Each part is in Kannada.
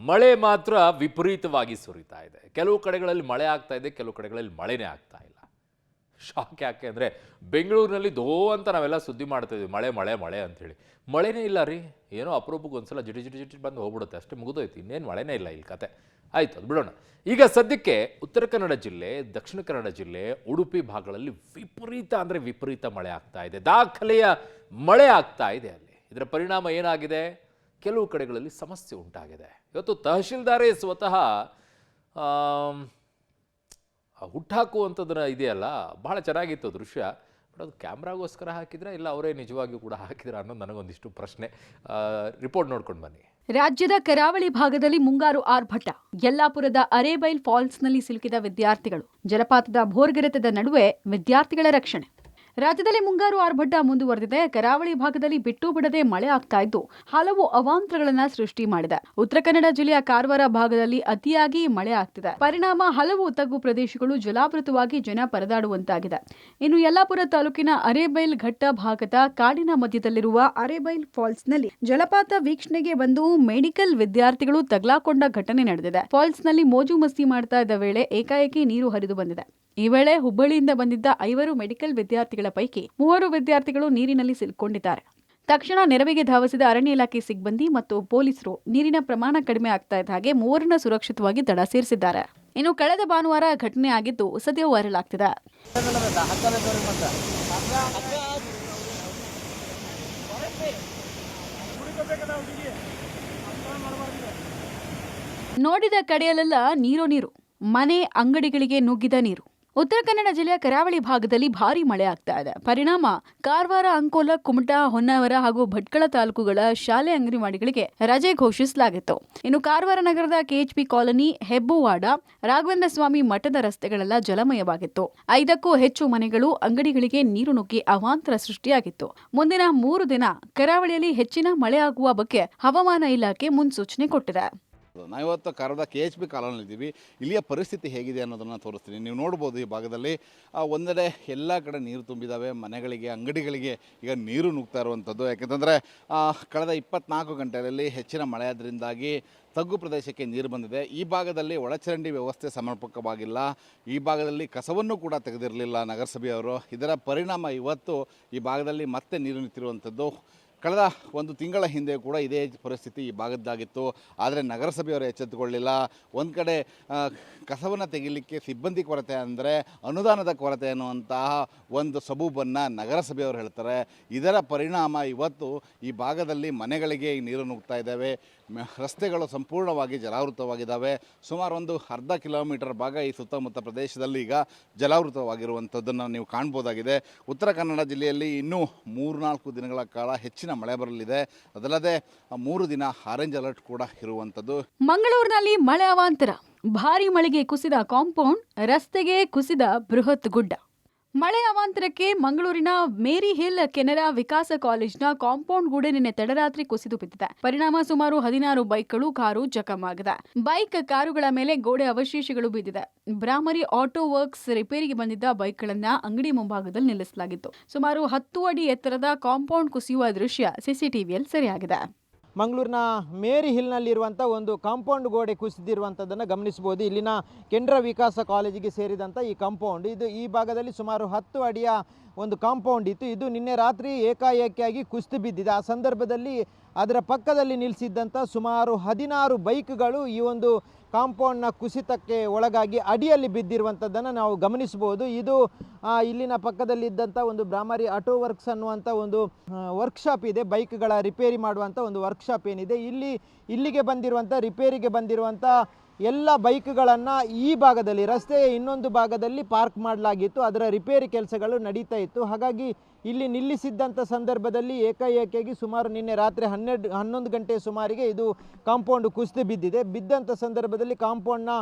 ಮಳೆ ಮಾತ್ರ ವಿಪರೀತವಾಗಿ ಸುರಿತಾ ಇದೆ. ಕೆಲವು ಕಡೆಗಳಲ್ಲಿ ಮಳೆ ಆಗ್ತಾ ಇದೆ, ಕೆಲವು ಕಡೆಗಳಲ್ಲಿ ಮಳೆನೇ ಆಗ್ತಾ ಇಲ್ಲ. ಶಾಕ್ ಯಾಕೆ ಅಂದರೆ ಬೆಂಗಳೂರಿನಲ್ಲಿ ದೋ ಅಂತ ನಾವೆಲ್ಲ ಸುದ್ದಿ ಮಾಡ್ತಾ ಇದ್ವಿ, ಮಳೆ ಮಳೆ ಮಳೆ ಅಂತೇಳಿ. ಮಳೆನೇ ಇಲ್ಲ ರೀ. ಏನೋ ಅಪರೂಪಕ್ಕೆ ಒಂದ್ಸಲ ಜಿಟಿ ಜಿಟಿ ಜಿಟಿ ಬಂದು ಹೋಗ್ಬಿಡುತ್ತೆ, ಅಷ್ಟೇ ಮುಗಿದೋಯ್ತು. ಇನ್ನೇನು ಮಳೆನೇ ಇಲ್ಲ ಇಲ್ಲಿ ಕತೆ. ಆಯಿತು, ಅದು ಬಿಡೋಣ. ಈಗ ಸದ್ಯಕ್ಕೆ ಉತ್ತರ ಕನ್ನಡ ಜಿಲ್ಲೆ, ದಕ್ಷಿಣ ಕನ್ನಡ ಜಿಲ್ಲೆ, ಉಡುಪಿ ಭಾಗಗಳಲ್ಲಿ ವಿಪರೀತ ಅಂದರೆ ವಿಪರೀತ ಮಳೆ ಆಗ್ತಾ ಇದೆ. ದಾಖಲೆಯ ಮಳೆ ಆಗ್ತಾ ಇದೆ ಅಲ್ಲಿ. ಇದರ ಪರಿಣಾಮ ಏನಾಗಿದೆ? ಕೆಲವು ಕಡೆಗಳಲ್ಲಿ ಸಮಸ್ಯೆ ಉಂಟಾಗಿದೆ. ಇವತ್ತು ತಹಶೀಲ್ದಾರೇ ಸ್ವತಃ ಹುಟ್ಟಾಕುವಂಥದ್ದನ್ನ ಇದೆಯಲ್ಲ, ಬಹಳ ಚೆನ್ನಾಗಿತ್ತು ದೃಶ್ಯ. ಬಟ್ ಅದು ಕ್ಯಾಮ್ರಾಗೋಸ್ಕರ ಹಾಕಿದ್ರೆ ಇಲ್ಲ ಅವರೇ ನಿಜವಾಗಿಯೂ ಕೂಡ ಹಾಕಿದ್ರೆ ಅನ್ನೋದು ನನಗೊಂದಿಷ್ಟು ಪ್ರಶ್ನೆ. ರಿಪೋರ್ಟ್ ನೋಡ್ಕೊಂಡು ಬನ್ನಿ. ರಾಜ್ಯದ ಕರಾವಳಿ ಭಾಗದಲ್ಲಿ ಮುಂಗಾರು ಆರ್ಭಟ. ಯಲ್ಲಾಪುರದ ಅರೇಬೈಲ್ ಫಾಲ್ಸ್ನಲ್ಲಿ ಸಿಲುಕಿದ ವಿದ್ಯಾರ್ಥಿಗಳು. ಜಲಪಾತದ ಭೋರ್ಗರೆತದ ನಡುವೆ ವಿದ್ಯಾರ್ಥಿಗಳ ರಕ್ಷಣೆ. ರಾಜ್ಯದಲ್ಲಿ ಮುಂಗಾರು ಆರ್ಭಟ ಮುಂದುವರೆದಿದೆ. ಕರಾವಳಿ ಭಾಗದಲ್ಲಿ ಬಿಟ್ಟು ಬಿಡದೆ ಮಳೆ ಆಗ್ತಾ ಇದ್ದು ಹಲವು ಅವಾಂತರಗಳನ್ನ ಸೃಷ್ಟಿ ಮಾಡಿದೆ. ಉತ್ತರ ಕನ್ನಡ ಜಿಲ್ಲೆಯ ಕಾರವಾರ ಭಾಗದಲ್ಲಿ ಅತಿಯಾಗಿ ಮಳೆ ಆಗ್ತಿದೆ. ಪರಿಣಾಮ ಹಲವು ತಗ್ಗು ಪ್ರದೇಶಗಳು ಜಲಾವೃತವಾಗಿ ಜನ ಪರದಾಡುವಂತಾಗಿದೆ. ಇನ್ನು ಯಲ್ಲಾಪುರ ತಾಲೂಕಿನ ಅರೇಬೈಲ್ ಘಟ್ಟ ಭಾಗದ ಕಾಡಿನ ಮಧ್ಯದಲ್ಲಿರುವ ಅರೇಬೈಲ್ ಫಾಲ್ಸ್ನಲ್ಲಿ ಜಲಪಾತ ವೀಕ್ಷಣೆಗೆ ಬಂದು ಮೆಡಿಕಲ್ ವಿದ್ಯಾರ್ಥಿಗಳು ತಗಲಾಕೊಂಡ ಘಟನೆ ನಡೆದಿದೆ. ಫಾಲ್ಸ್ನಲ್ಲಿ ಮೋಜು ಮಸ್ತಿ ಮಾಡ್ತಾ ಇದ್ದ ವೇಳೆ ಏಕಾಏಕಿ ನೀರು ಹರಿದು ಬಂದಿದೆ. ಈ ವೇಳೆ ಹುಬ್ಬಳ್ಳಿಯಿಂದ ಬಂದಿದ್ದ 5 ಮೆಡಿಕಲ್ ವಿದ್ಯಾರ್ಥಿಗಳ ಪೈಕಿ 3 ವಿದ್ಯಾರ್ಥಿಗಳು ನೀರಿನಲ್ಲಿ ಸಿಲುಕೊಂಡಿದ್ದಾರೆ. ತಕ್ಷಣ ನೆರವಿಗೆ ಧಾವಿಸಿದ ಅರಣ್ಯ ಇಲಾಖೆ ಸಿಬ್ಬಂದಿ ಮತ್ತು ಪೊಲೀಸರು ನೀರಿನ ಪ್ರಮಾಣ ಕಡಿಮೆ ಆಗ್ತಾ ಇದ್ದ ಹಾಗೆ 3ರನ್ನ ಸುರಕ್ಷಿತವಾಗಿ ದಡ ಸೇರಿಸಿದ್ದಾರೆ. ಇನ್ನು ಕಳೆದ ಭಾನುವಾರ ಘಟನೆ ಆಗಿದ್ದು ಸದ್ಯ ವೈರಲ್ ಆಗ್ತಿದೆ. ನೋಡಿದ ಕಡೆಯಲ್ಲೆಲ್ಲ ನೀರು, ಮನೆ ಅಂಗಡಿಗಳಿಗೆ ನುಗ್ಗಿದ ನೀರು. ಉತ್ತರ ಕನ್ನಡ ಜಿಲ್ಲೆಯ ಕರಾವಳಿ ಭಾಗದಲ್ಲಿ ಭಾರಿ ಮಳೆ ಆಗ್ತಾ ಇದೆ. ಪರಿಣಾಮ ಕಾರವಾರ, ಅಂಕೋಲ, ಕುಮಟಾ, ಹೊನ್ನಾವರ ಹಾಗೂ ಭಟ್ಕಳ ತಾಲೂಕುಗಳ ಶಾಲೆ ಅಂಗನವಾಡಿಗಳಿಗೆ ರಜೆ ಘೋಷಿಸಲಾಗಿತ್ತು. ಇನ್ನು ಕಾರವಾರ ನಗರದ ಕೆಎಚ್ಪಿ ಕಾಲನಿ, ಹೆಬ್ಬುವಾಡ, ರಾಘವೇಂದ್ರ ಸ್ವಾಮಿ ಮಠದ ರಸ್ತೆಗಳೆಲ್ಲ ಜಲಮಯವಾಗಿತ್ತು. 5ಕ್ಕೂ ಹೆಚ್ಚು ಮನೆಗಳು, ಅಂಗಡಿಗಳಿಗೆ ನೀರು ನುಗ್ಗಿ ಅವಾಂತರ ಸೃಷ್ಟಿಯಾಗಿತ್ತು. ಮುಂದಿನ 3 ದಿನ ಕರಾವಳಿಯಲ್ಲಿ ಹೆಚ್ಚಿನ ಮಳೆ ಆಗುವ ಬಗ್ಗೆ ಹವಾಮಾನ ಇಲಾಖೆ ಮುನ್ಸೂಚನೆ ಕೊಟ್ಟಿದೆ. ನಾವಿವತ್ತು ಕಾರವಾರದ KHP ಕಾಲೋನಿಯಲ್ಲಿದ್ದೀವಿ. ಇಲ್ಲಿಯ ಪರಿಸ್ಥಿತಿ ಹೇಗಿದೆ ಅನ್ನೋದನ್ನು ತೋರಿಸ್ತೀನಿ. ನೀವು ನೋಡ್ಬೋದು, ಈ ಭಾಗದಲ್ಲಿ ಒಂದೆಡೆ ಎಲ್ಲ ಕಡೆ ನೀರು ತುಂಬಿದ್ದಾವೆ. ಮನೆಗಳಿಗೆ, ಅಂಗಡಿಗಳಿಗೆ ಈಗ ನೀರು ನುಗ್ತಾ ಇರುವಂಥದ್ದು. ಯಾಕೆಂತಂದರೆ ಕಳೆದ 24 ಗಂಟೆಗಳಲ್ಲಿ ಹೆಚ್ಚಿನ ಮಳೆಯಾದ್ರಿಂದಾಗಿ ತಗ್ಗು ಪ್ರದೇಶಕ್ಕೆ ನೀರು ಬಂದಿದೆ. ಈ ಭಾಗದಲ್ಲಿ ಒಳಚರಂಡಿ ವ್ಯವಸ್ಥೆ ಸಮರ್ಪಕವಾಗಿಲ್ಲ. ಈ ಭಾಗದಲ್ಲಿ ಕಸವನ್ನು ಕೂಡ ತೆಗೆದಿರಲಿಲ್ಲ ನಗರಸಭೆಯವರು. ಇದರ ಪರಿಣಾಮ ಇವತ್ತು ಈ ಭಾಗದಲ್ಲಿ ಮತ್ತೆ ನೀರು ನಿಂತಿರುವಂಥದ್ದು. ಕಳೆದ 1 ತಿಂಗಳ ಹಿಂದೆ ಕೂಡ ಇದೇ ಪರಿಸ್ಥಿತಿ ಈ ಭಾಗದ್ದಾಗಿತ್ತು. ಆದರೆ ನಗರಸಭೆಯವರು ಎಚ್ಚೆತ್ತುಕೊಳ್ಳಿಲ್ಲ. ಒಂದು ಕಡೆ ಕಸವನ್ನು ತೆಗಿಲಿಕ್ಕೆ ಸಿಬ್ಬಂದಿ ಕೊರತೆ ಅಂದರೆ ಅನುದಾನದ ಕೊರತೆ ಅನ್ನುವಂತಹ ಒಂದು ಸಬೂಬನ್ನು ನಗರಸಭೆಯವರು ಹೇಳ್ತಾರೆ. ಇದರ ಪರಿಣಾಮ ಇವತ್ತು ಈ ಭಾಗದಲ್ಲಿ ಮನೆಗಳಿಗೆ ನೀರು ನುಗ್ತಾ ಇದ್ದಾವೆ. ರಸ್ತೆಗಳು ಸಂಪೂರ್ಣವಾಗಿ ಜಲಾವೃತವಾಗಿದ್ದಾವೆ. ಸುಮಾರು ಒಂದು ಅರ್ಧ ಕಿಲೋಮೀಟರ್ ಭಾಗ ಈ ಸುತ್ತಮುತ್ತ ಪ್ರದೇಶದಲ್ಲಿ ಈಗ ಜಲಾವೃತವಾಗಿರುವಂಥದ್ದನ್ನು ನೀವು ಕಾಣ್ಬೋದಾಗಿದೆ. ಉತ್ತರ ಕನ್ನಡ ಜಿಲ್ಲೆಯಲ್ಲಿ ಇನ್ನೂ 3-4 ದಿನಗಳ ಕಾಲ ಹೆಚ್ಚಿನ ಮಳೆ ಬರಲಿದೆ. ಅದಲ್ಲದೆ 3 ದಿನ ಆರೆಂಜ್ ಅಲರ್ಟ್ ಕೂಡ ಇರುವಂಥದ್ದು. ಮಂಗಳೂರಿನಲ್ಲಿ ಮಳೆ ಅವಾಂತರ. ಭಾರಿ ಮಳೆಗೆ ಕುಸಿದ ಕಾಂಪೌಂಡ್, ರಸ್ತೆಗೆ ಕುಸಿದ ಬೃಹತ್ ಗುಡ್ಡ. ಮಳೆ ಅವಾಂತರಕ್ಕೆ ಮಂಗಳೂರಿನ ಮೇರಿ ಹಿಲ್ ಕೆನರಾ ವಿಕಾಸ ಕಾಲೇಜ್ನ ಕಾಂಪೌಂಡ್ ಗೋಡೆ ನಿನ್ನೆ ತಡರಾತ್ರಿ ಕುಸಿದು ಬಿದ್ದಿದೆ. ಪರಿಣಾಮ ಸುಮಾರು 16 ಬೈಕ್ಗಳು, ಕಾರು ಜಖಮಾಗಿದೆ. ಬೈಕ್, ಕಾರುಗಳ ಮೇಲೆ ಗೋಡೆ ಅವಶೇಷಗಳು ಬಿದ್ದಿದೆ. ಬ್ರಾಹ್ಮರಿ ಆಟೋ ವರ್ಕ್ಸ್ ರಿಪೇರಿಗೆ ಬಂದಿದ್ದ ಬೈಕ್ಗಳನ್ನ ಅಂಗಡಿ ಮುಂಭಾಗದಲ್ಲಿ ನಿಲ್ಲಿಸಲಾಗಿತ್ತು. ಸುಮಾರು 10 ಅಡಿ ಎತ್ತರದ ಕಾಂಪೌಂಡ್ ಕುಸಿಯುವ ದೃಶ್ಯ ಸಿಸಿಟಿವಿಯಲ್ಲಿ ಸೆರೆಯಾಗಿದೆ. ಮಂಗಳೂರಿನ ಮೇರಿ ಹಿಲ್ನಲ್ಲಿರುವಂಥ ಒಂದು ಕಾಂಪೌಂಡ್ ಗೋಡೆ ಕುಸಿದಿರುವಂಥದ್ದನ್ನು ಗಮನಿಸಬಹುದು. ಇಲ್ಲಿನ ಕೆನರಾ ವಿಕಾಸ ಕಾಲೇಜಿಗೆ ಸೇರಿದಂಥ ಈ ಕಾಂಪೌಂಡ್, ಇದು ಈ ಭಾಗದಲ್ಲಿ ಸುಮಾರು 10 ಅಡಿಯ ಒಂದು ಕಾಂಪೌಂಡ್ ಇತ್ತು. ಇದು ನಿನ್ನೆ ರಾತ್ರಿ ಏಕಾಏಕಿಯಾಗಿ ಕುಸಿದು ಬಿದ್ದಿದೆ. ಆ ಸಂದರ್ಭದಲ್ಲಿ ಅದರ ಪಕ್ಕದಲ್ಲಿ ನಿಲ್ಲಿಸಿದ್ದಂಥ ಸುಮಾರು 16 ಬೈಕ್ಗಳು ಈ ಒಂದು ಕಾಂಪೌಂಡ್ನ ಕುಸಿತಕ್ಕೆ ಒಳಗಾಗಿ ಅಡಿಯಲ್ಲಿ ಬಿದ್ದಿರುವಂಥದ್ದನ್ನು ನಾವು ಗಮನಿಸಬಹುದು. ಇದು ಇಲ್ಲಿನ ಪಕ್ಕದಲ್ಲಿದ್ದಂಥ ಒಂದು ಬ್ರಾಹ್ಮರಿ ಆಟೋ ವರ್ಕ್ಸ್ ಅನ್ನುವಂಥ ಒಂದು ವರ್ಕ್ಶಾಪ್ ಇದೆ. ಬೈಕ್ಗಳ ರಿಪೇರಿ ಮಾಡುವಂಥ ಒಂದು ವರ್ಕ್ಶಾಪ್ ಏನಿದೆ, ಇಲ್ಲಿಗೆ ಬಂದಿರುವಂಥ ರಿಪೇರಿಗೆ ಬಂದಿರುವಂಥ ಎಲ್ಲ ಬೈಕ್ಗಳನ್ನು ಈ ಭಾಗದಲ್ಲಿ, ರಸ್ತೆಯ ಇನ್ನೊಂದು ಭಾಗದಲ್ಲಿ ಪಾರ್ಕ್ ಮಾಡಲಾಗಿತ್ತು. ಅದರ ರಿಪೇರಿ ಕೆಲಸಗಳು ನಡೀತಾ ಇತ್ತು. ಹಾಗಾಗಿ ಇಲ್ಲಿ ನಿಲ್ಲಿಸಿದ್ದಂಥ ಸಂದರ್ಭದಲ್ಲಿ ಏಕಾಏಕಿಯಾಗಿ ಸುಮಾರು ನಿನ್ನೆ ರಾತ್ರಿ 11 ಗಂಟೆ ಸುಮಾರಿಗೆ ಇದು ಕಾಂಪೌಂಡ್ ಕುಸಿದು ಬಿದ್ದಿದೆ. ಬಿದ್ದಂಥ ಸಂದರ್ಭದಲ್ಲಿ ಕಾಂಪೌಂಡ್ನ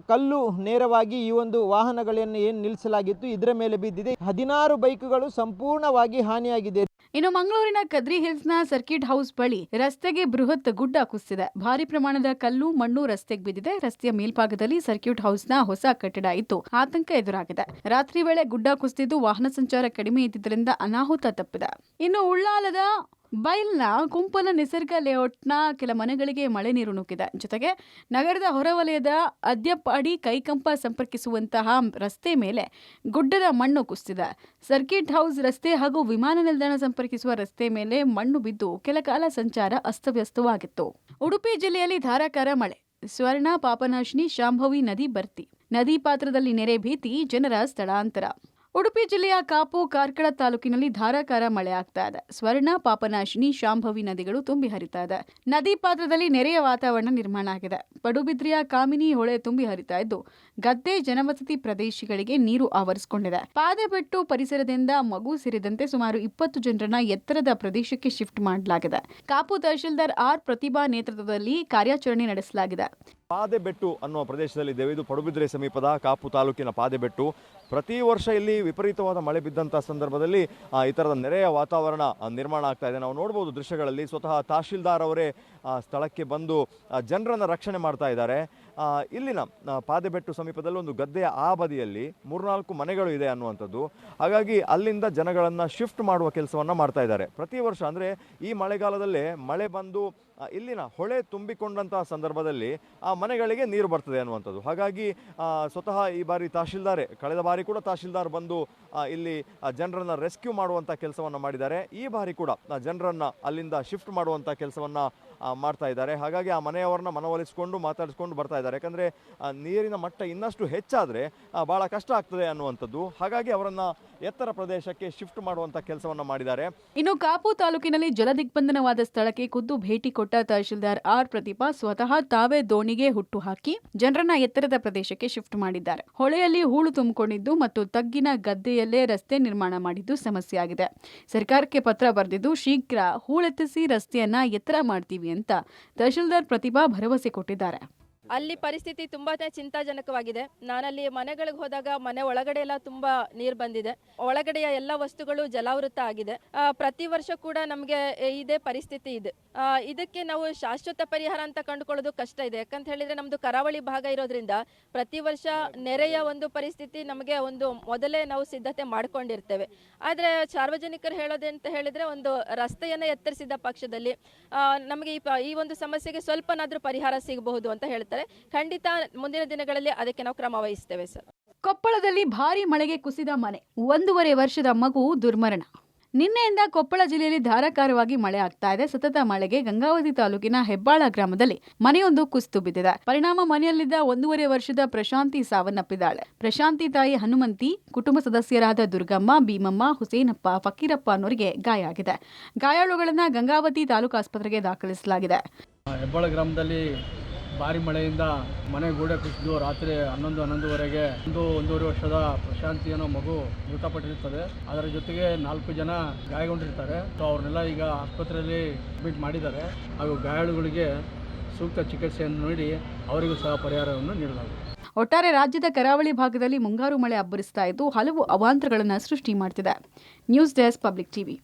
ಕಲ್ಲು ನೇರವಾಗಿ ಈ ಒಂದು ವಾಹನಗಳನ್ನು ಏನು ನಿಲ್ಲಿಸಲಾಗಿತ್ತು ಇದರ ಮೇಲೆ ಬಿದ್ದಿದೆ. 16 ಬೈಕ್ಗಳು ಸಂಪೂರ್ಣವಾಗಿ ಹಾನಿಯಾಗಿದೆ. ಇನ್ನು ಮಂಗಳೂರಿನ ಕದ್ರಿ ಹಿಲ್ಸ್ನ ಸರ್ಕಿಟ್ ಹೌಸ್ ಬಳಿ ರಸ್ತೆಗೆ ಬೃಹತ್ ಗುಡ್ಡ ಕುಸಿದಿದೆ. ಭಾರಿ ಪ್ರಮಾಣದ ಕಲ್ಲು, ಮಣ್ಣು ರಸ್ತೆಗೆ ಬಿದ್ದಿದೆ. ರಸ್ತೆಯ ಮೇಲ್ಭಾಗದಲ್ಲಿ ಸರ್ಕ್ಯೂಟ್ ಹೌಸ್ನ ಹೊಸ ಕಟ್ಟಡ ಇದ್ದು ಆತಂಕ ಎದುರಾಗಿದೆ. ರಾತ್ರಿ ವೇಳೆ ಗುಡ್ಡ ಕುಸಿದಿದ್ದು ವಾಹನ ಸಂಚಾರ ಕಡಿಮೆ ಇದ್ದಿದ್ದರಿಂದ ಅನಾಹುತ ತಪ್ಪಿದೆ. ಇನ್ನು ಉಳ್ಳಾಲದ ಬೈಲ್ನ ಕುಂಪಲ ನಿಸರ್ಗ ಲೇಔಟ್ನ ಕೆಲ ಮನೆಗಳಿಗೆ ಮಳೆ ನೀರು ನುಗ್ಗಿದೆ. ಜೊತೆಗೆ ನಗರದ ಹೊರವಲಯದ ಅದ್ಯಪ್ಪಾಡಿ ಕೈಕಂಪ ಸಂಪರ್ಕಿಸುವಂತಹ ರಸ್ತೆ ಮೇಲೆ ಗುಡ್ಡದ ಮಣ್ಣು ಕುಸಿದಿದೆ. ಸರ್ಕಿಟ್ ಹೌಸ್ ರಸ್ತೆ ಹಾಗೂ ವಿಮಾನ ನಿಲ್ದಾಣ ಸಂಪರ್ಕಿಸುವ ರಸ್ತೆ ಮೇಲೆ ಮಣ್ಣು ಬಿದ್ದು ಕೆಲ ಕಾಲ ಸಂಚಾರ ಅಸ್ತವ್ಯಸ್ತವಾಗಿತ್ತು. ಉಡುಪಿ ಜಿಲ್ಲೆಯಲ್ಲಿ ಧಾರಾಕಾರ ಮಳೆ. ಸ್ವರ್ಣ, ಪಾಪನಾಶಿನಿ, ಶಾಂಭವಿ ನದಿ ಭರ್ತಿ. ನದಿ ಪಾತ್ರದಲ್ಲಿ ನೆರೆ ಭೀತಿ, ಜನರ ಸ್ಥಳಾಂತರ. ಉಡುಪಿ ಜಿಲ್ಲೆಯ ಕಾಪು, ಕಾರ್ಕಳ ತಾಲೂಕಿನಲ್ಲಿ ಧಾರಾಕಾರ ಮಳೆ ಆಗ್ತಾ ಇದೆ. ಸ್ವರ್ಣ, ಪಾಪನಾಶಿನಿ, ಶಾಂಭವಿ ನದಿಗಳು ತುಂಬಿ ಹರಿತಾ ಇದೆ. ನದಿ ಪಾತ್ರದಲ್ಲಿ ನೆರೆಯ ವಾತಾವರಣ ನಿರ್ಮಾಣ ಆಗಿದೆ. ಪಡುಬಿದ್ರಿಯ ಕಾಮಿನಿ ಹೊಳೆ ತುಂಬಿ ಹರಿತಾ ಇದ್ದು ಗದ್ದೆ, ಜನವಸತಿ ಪ್ರದೇಶಗಳಿಗೆ ನೀರು ಆವರಿಸಿಕೊಂಡಿದೆ. ಪಾದೆಬೆಟ್ಟು ಪರಿಸರದಿಂದ ಮಗು ಸೇರಿದಂತೆ ಸುಮಾರು 20 ಜನರನ್ನ ಎತ್ತರದ ಪ್ರದೇಶಕ್ಕೆ ಶಿಫ್ಟ್ ಮಾಡಲಾಗಿದೆ. ಕಾಪು ತಹಶೀಲ್ದಾರ್ ಆರ್ ಪ್ರತಿಭಾ ನೇತೃತ್ವದಲ್ಲಿ ಕಾರ್ಯಾಚರಣೆ ನಡೆಸಲಾಗಿದೆ. ಪಾದೆಬೆಟ್ಟು ಅನ್ನುವ ಪ್ರದೇಶದಲ್ಲಿದ್ದೇವೆ. ಇದು ಪಡುಬಿದ್ರೆ ಸಮೀಪದ ಕಾಪು ತಾಲೂಕಿನ ಪಾದೆಬೆಟ್ಟು. ಪ್ರತಿ ವರ್ಷ ಇಲ್ಲಿ ವಿಪರೀತವಾದ ಮಳೆ ಬಿದ್ದಂಥ ಸಂದರ್ಭದಲ್ಲಿ ಈ ಥರದ ನೆರೆಯ ವಾತಾವರಣ ನಿರ್ಮಾಣ ಆಗ್ತಾ ಇದೆ. ನಾವು ನೋಡ್ಬೋದು ದೃಶ್ಯಗಳಲ್ಲಿ. ಸ್ವತಃ ತಹಶೀಲ್ದಾರ್ ಅವರೇ ಸ್ಥಳಕ್ಕೆ ಬಂದು ಜನರನ್ನು ರಕ್ಷಣೆ ಮಾಡ್ತಾ ಇದ್ದಾರೆ. ಇಲ್ಲಿನ ಪಾದೆಬೆಟ್ಟು ಸಮೀಪದಲ್ಲಿ ಒಂದು ಗದ್ದೆಯ ಆ ಬದಿಯಲ್ಲಿ 3-4 ಮನೆಗಳು ಇದೆ ಅನ್ನುವಂಥದ್ದು. ಹಾಗಾಗಿ ಅಲ್ಲಿಂದ ಜನಗಳನ್ನು ಶಿಫ್ಟ್ ಮಾಡುವ ಕೆಲಸವನ್ನು ಮಾಡ್ತಾ ಇದ್ದಾರೆ. ಪ್ರತಿ ವರ್ಷ ಅಂದರೆ ಈ ಮಳೆಗಾಲದಲ್ಲೇ ಮಳೆ ಬಂದು ಇಲ್ಲಿನ ಹೊಳೆ ತುಂಬಿಕೊಂಡಂತಹ ಸಂದರ್ಭದಲ್ಲಿ ಆ ಮನೆಗಳಿಗೆ ನೀರು ಬರ್ತದೆ ಅನ್ನುವಂಥದ್ದು. ಹಾಗಾಗಿ ಸ್ವತಃ ಈ ಬಾರಿ ತಹಶೀಲ್ದಾರೇ, ಕಳೆದ ಬಾರಿ ಕೂಡ ತಹಶೀಲ್ದಾರ್ ಬಂದು ಇಲ್ಲಿ ಜನರನ್ನು ರೆಸ್ಕ್ಯೂ ಮಾಡುವಂಥ ಕೆಲಸವನ್ನು ಮಾಡಿದ್ದಾರೆ. ಈ ಬಾರಿ ಕೂಡ ಜನರನ್ನು ಅಲ್ಲಿಂದ ಶಿಫ್ಟ್ ಮಾಡುವಂಥ ಕೆಲಸವನ್ನು ಮಾಡ್ತಾ ಇದ್ದಾರೆ. ಹಾಗಾಗಿ ಆ ಮನೆಯವರನ್ನ ಮನವೊಲಿಸಿಕೊಂಡು ಮಾತಾಡಿಸ್ಕೊಂಡು ಬರ್ತಾ ಇದ್ದಾರೆ. ಯಾಕಂದರೆ ನೀರಿನ ಮಟ್ಟ ಇನ್ನಷ್ಟು ಹೆಚ್ಚಾದರೆ ಭಾಳ ಕಷ್ಟ ಆಗ್ತದೆ ಅನ್ನುವಂಥದ್ದು. ಹಾಗಾಗಿ ಅವರನ್ನು ಎತ್ತರ ಪ್ರದೇಶಕ್ಕೆ ಶಿಫ್ಟ್ ಮಾಡುವಂಥ ಕೆಲಸವನ್ನು ಮಾಡಿದ್ದಾರೆ. ಇನ್ನು ಕಾಪು ತಾಲೂಕಿನಲ್ಲಿ ಜಲದಿಗ್ಬಂಧನವಾದ ಸ್ಥಳಕ್ಕೆ ಖುದ್ದು ಭೇಟಿ ಕೊಟ್ಟ ತಹಶೀಲ್ದಾರ್ ಆರ್ ಪ್ರತಿಭಾ ಸ್ವತಃ ತಾವೇ ದೋಣಿಗೆ ಹುಟ್ಟು ಹಾಕಿ ಜನರನ್ನ ಎತ್ತರದ ಪ್ರದೇಶಕ್ಕೆ ಶಿಫ್ಟ್ ಮಾಡಿದ್ದಾರೆ. ಹೊಳೆಯಲ್ಲಿ ಹೂಳು ತುಂಬಿಕೊಂಡಿದ್ದು ಮತ್ತು ತಗ್ಗಿನ ಗದ್ದೆಯಲ್ಲೇ ರಸ್ತೆ ನಿರ್ಮಾಣ ಮಾಡಿದ್ದು ಸಮಸ್ಯೆಯಾಗಿದೆ. ಸರ್ಕಾರಕ್ಕೆ ಪತ್ರ ಬರೆದಿದ್ದು ಶೀಘ್ರ ಹೂಳೆತ್ತಿಸಿ ರಸ್ತೆಯನ್ನ ಎತ್ತರ ಮಾಡ್ತೀವಿ ಅಂತ ತಹಶೀಲ್ದಾರ್ ಪ್ರತಿಭಾ ಭರವಸೆ ಕೊಟ್ಟಿದ್ದಾರೆ. ಅಲ್ಲಿ ಪರಿಸ್ಥಿತಿ ತುಂಬಾ ಚಿಂತಾಜನಕವಾಗಿದೆ. ನಾನಲ್ಲಿ ಮನೆಗಳಿಗೆ ಹೋದಾಗ ಮನೆ ಒಳಗಡೆ ಎಲ್ಲ ತುಂಬಾ ನೀರು ಬಂದಿದೆ. ಒಳಗಡೆಯ ಎಲ್ಲ ವಸ್ತುಗಳು ಜಲಾವೃತ ಆಗಿದೆ. ಪ್ರತಿ ವರ್ಷ ಕೂಡ ನಮಗೆ ಇದೇ ಪರಿಸ್ಥಿತಿ ಇದೆ. ಇದಕ್ಕೆ ನಾವು ಶಾಶ್ವತ ಪರಿಹಾರ ಅಂತ ಕಂಡುಕೊಳ್ಳೋದು ಕಷ್ಟ ಇದೆ. ಯಾಕಂತ ಹೇಳಿದ್ರೆ ನಮ್ದು ಕರಾವಳಿ ಭಾಗ ಇರೋದ್ರಿಂದ ಪ್ರತಿ ವರ್ಷ ನೆರೆಯ ಒಂದು ಪರಿಸ್ಥಿತಿ ನಮಗೆ ಒಂದು ಮೊದಲೇ ನಾವು ಸಿದ್ಧತೆ ಮಾಡ್ಕೊಂಡಿರ್ತೇವೆ. ಆದರೆ ಸಾರ್ವಜನಿಕರು ಹೇಳೋದಂತ ಹೇಳಿದ್ರೆ ಒಂದು ರಸ್ತೆಯನ್ನು ಎತ್ತರಿಸಿದ ಪಕ್ಷದಲ್ಲಿ ನಮಗೆ ಈ ಒಂದು ಸಮಸ್ಯೆಗೆ ಸ್ವಲ್ಪನಾದ್ರೂ ಪರಿಹಾರ ಸಿಗಬಹುದು ಅಂತ ಹೇಳ್ತಾರೆ. ಖಂಡಿತ ಮುಂದಿನ ದಿನಗಳಲ್ಲಿ ಅದಕ್ಕೆ ನಾವು ಕ್ರಮ ವಹಿಸ್ತೇವೆ ಸರ್. ಕೊಪ್ಪಳದಲ್ಲಿ ಭಾರಿ ಮಳೆಗೆ ಕುಸಿದ ಮನೆ, 1.5 ವರ್ಷದ ಮಗು ದುರ್ಮರಣ. ನಿನ್ನೆಯಿಂದ ಕೊಪ್ಪಳ ಜಿಲ್ಲೆಯಲ್ಲಿ ಧಾರಾಕಾರವಾಗಿ ಮಳೆ ಆಗ್ತಾ ಇದೆ. ಸತತ ಮಳೆಗೆ ಗಂಗಾವತಿ ತಾಲೂಕಿನ ಹೆಬ್ಬಾಳ ಗ್ರಾಮದಲ್ಲಿ ಮನೆಯೊಂದು ಕುಸಿದು ಬಿದ್ದಿದೆ. ಪರಿಣಾಮ ಮನೆಯಲ್ಲಿದ್ದ 1.5 ವರ್ಷದ ಪ್ರಶಾಂತಿ ಸಾವನ್ನಪ್ಪಿದ್ದಾಳೆ. ಪ್ರಶಾಂತಿ ತಾಯಿ ಹನುಮಂತಿ, ಕುಟುಂಬ ಸದಸ್ಯರಾದ ದುರ್ಗಮ್ಮ, ಭೀಮಮ್ಮ, ಹುಸೇನಪ್ಪ, ಫಕೀರಪ್ಪ ಅನ್ನೋರಿಗೆ ಗಾಯ ಆಗಿದೆ. ಗಾಯಾಳುಗಳನ್ನ ಗಂಗಾವತಿ ತಾಲೂಕು ಆಸ್ಪತ್ರೆಗೆ ದಾಖಲಿಸಲಾಗಿದೆ. ಹೆಬ್ಬಾಳ ಗ್ರಾಮದಲ್ಲಿ ಭಾರಿ ಮಳೆಯಿಂದ ಮನೆ ಗೋಡೆ ಕುಸಿದು ರಾತ್ರಿ 11-11:30 1.5 ವರ್ಷದ ಪ್ರಶಾಂತಿ ಅನ್ನೋ ಮಗು ಮೃತಪಟ್ಟಿರುತ್ತದೆ. ಅದರ ಜೊತೆಗೆ 4 ಜನ ಗಾಯಗೊಂಡಿರ್ತಾರೆ. ಸೊ ಅವ್ರನ್ನೆಲ್ಲ ಈಗ ಆಸ್ಪತ್ರೆಯಲ್ಲಿ ಅಡ್ಮಿಟ್ ಮಾಡಿದ್ದಾರೆ. ಹಾಗೂ ಗಾಯಾಳುಗಳಿಗೆ ಸೂಕ್ತ ಚಿಕಿತ್ಸೆಯನ್ನು ನೀಡಿ ಅವರಿಗೂ ಸಹ ಪರಿಹಾರವನ್ನು ನೀಡಲಾಗಿದೆ. ಒಟ್ಟಾರೆ ರಾಜ್ಯದ ಕರಾವಳಿ ಭಾಗದಲ್ಲಿ ಮುಂಗಾರು ಮಳೆ ಅಬ್ಬರಿಸ್ತಾ ಇದ್ದು ಹಲವು ಅವಾಂತರಗಳನ್ನು ಸೃಷ್ಟಿ ಮಾಡ್ತಿದೆ. News desk, public TV.